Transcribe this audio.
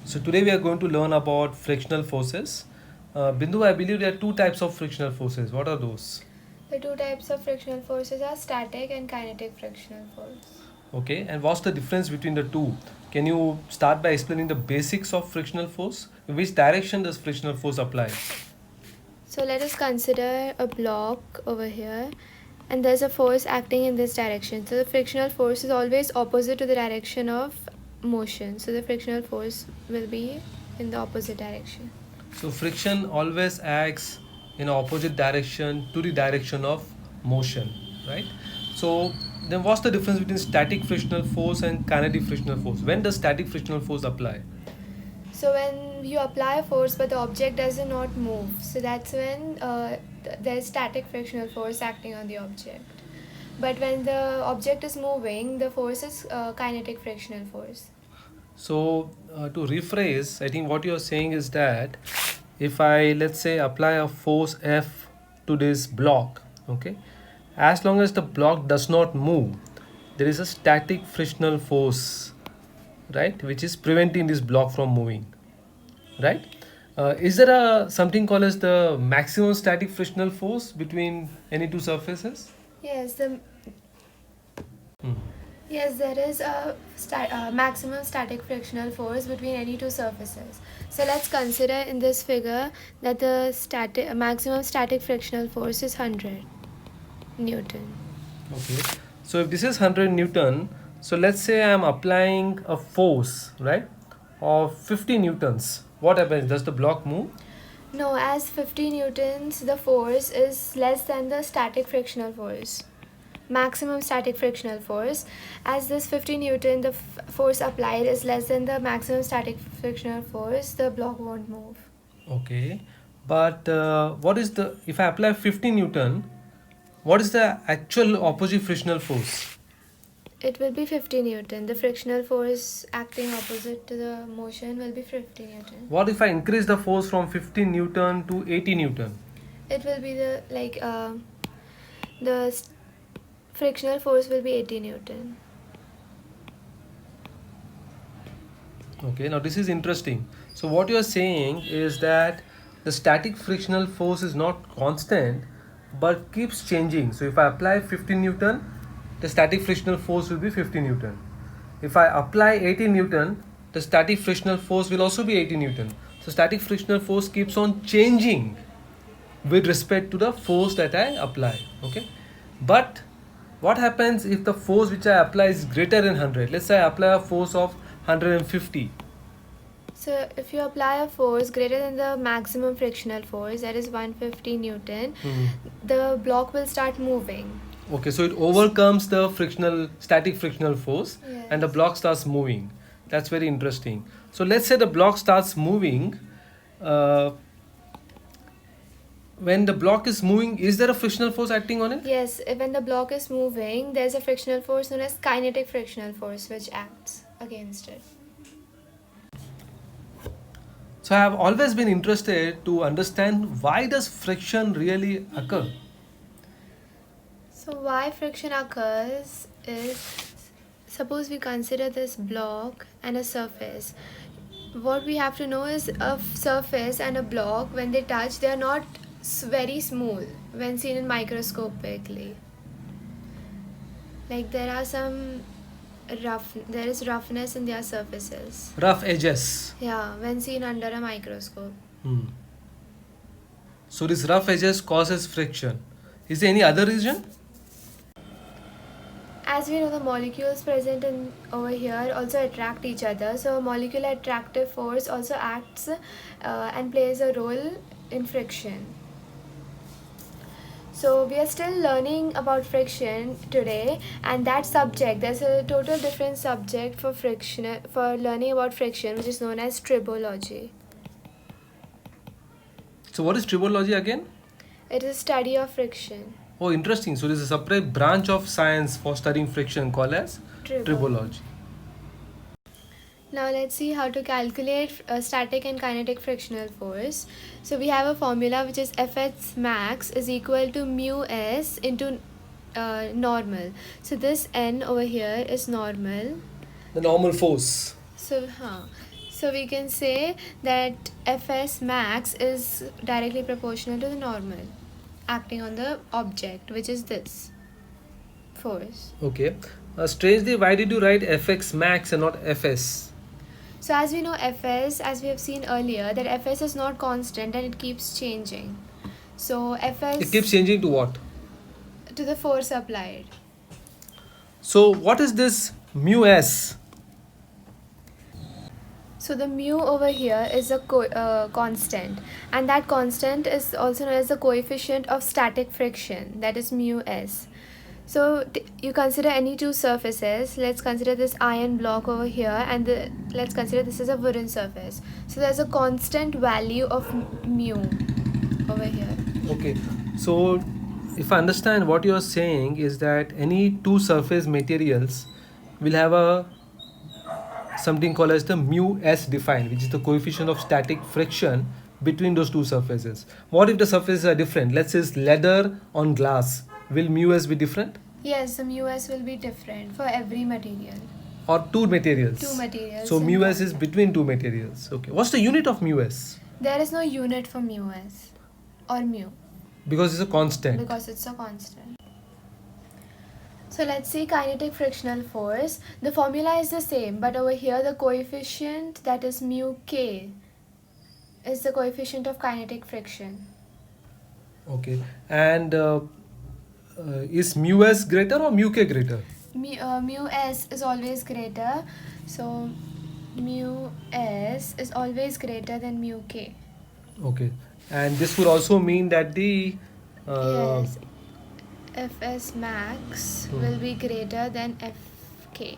So today we are going to learn about frictional forces. Bindu, I believe there are two types of frictional forces. What are those? The two types of frictional forces are static and kinetic frictional force. Okay, and what's the difference between the two? Can you start by explaining the basics of frictional force? In which direction does frictional force apply? So let us consider a block over here, and there's a force acting in this direction. So the frictional force is always opposite to the direction of motion. So the frictional force will be in the opposite direction. So friction always acts in opposite direction to the direction of motion, right? So then what's the difference between static frictional force and kinetic frictional force? When does static frictional force apply? So when you apply a force but the object does not move, so that's when there's static frictional force acting on the object. But when the object is moving, the force is kinetic frictional force. So to rephrase, I think what you're saying is that if I, let's say, apply a force F to this block, okay, as long as the block does not move, there is a static frictional force, right, which is preventing this block from moving, right? Is there a something called as the maximum static frictional force between any two surfaces? Yes, Hmm. yes, there is a maximum static frictional force between any two surfaces. So let's consider in this figure that the maximum static frictional force is 100 Newton. Okay. So if this is 100 Newton, so let's say I am applying a force, right, of 50 Newtons. What happens? Does the block move? No, as 50 newtons, the force is less than the static frictional force. Maximum static frictional force. As this 50 Newton, the force applied is less than the maximum static frictional force, the block won't move. Okay. But what is the, if I apply 50 Newton, what is the actual opposite frictional force? It will be 50 Newton. The frictional force acting opposite to the motion will be 50 Newton. What if I increase the force from 50 Newton to 80 Newton? It will be the frictional force will be 80 Newton. Okay, now this is interesting. So what you are saying is that the static frictional force is not constant but keeps changing. So if I apply 50 Newton, the static frictional force will be 50 Newton. If I apply 80 Newton, the static frictional force will also be 80 Newton. So static frictional force keeps on changing with respect to the force that I apply. Okay, but what happens if the force which I apply is greater than 100? Let's say I apply a force of 150. So if you apply a force greater than the maximum frictional force, that is 150 Newton, the block will start moving. Okay, so it overcomes the static frictional force, Yes. and the block starts moving. That's very interesting. So let's say the block starts moving. When the block is moving, is there a frictional force acting on it? Yes, when the block is moving, there's a frictional force known as kinetic frictional force which acts against it. So I have always been interested to understand why does friction really occur? So why friction occurs is, suppose we consider this block and a surface. What we have to know is a surface and a block, when they touch, they are not very smooth when seen in microscopically. Like there is roughness in their surfaces. Rough edges. Yeah, when seen under a microscope. So this rough edges causes friction. Is there any other reason? As we know, the molecules present in over here also attract each other. So molecular attractive force also acts and plays a role in friction. So we are still learning about friction today, and that subject, there's a total different subject for friction, for learning about friction, which is known as tribology. So what is tribology again? It is study of friction. Oh, interesting. So there's a separate branch of science for studying friction called as tribology. Now let's see how to calculate static and kinetic frictional force. So we have a formula which is Fs max is equal to mu s into normal. So this n over here is normal. The normal force. So So we can say that Fs max is directly proportional to the normal acting on the object, which is this force. Okay. Strangely, why did you write Fx max and not Fs? So as we know Fs, as we have seen earlier, that Fs is not constant and it keeps changing. So Fs It keeps changing to what? to the force applied. So what is this mu s? So the mu over here is a constant, and that constant is also known as the coefficient of static friction, that is mu s. So you consider any two surfaces. Let's consider this iron block over here, and let's consider this is a wooden surface. So there's a constant value of mu over here. Okay. So if I understand what you are saying is that any two surface materials will have a something called as the mu s defined, which is the coefficient of static friction between those two surfaces. What if the surfaces are different? Let's say it's leather on glass. Will mu s be different? Yes, the mu s will be different for every material. Or two materials? Two materials. So mu s is involved. between two materials. Okay. What's the unit of mu s? There is no unit for mu s or mu Because it's a constant. because it's a constant. So let's see kinetic frictional force. The formula is the same, but over here the coefficient, that is mu k, is the coefficient of kinetic friction. Okay. And is mu s greater or mu k greater? Mu s is always greater, so mu s is always greater than mu k. Okay. And this would also mean that the Yes, Fs max Hmm. will be greater than Fk.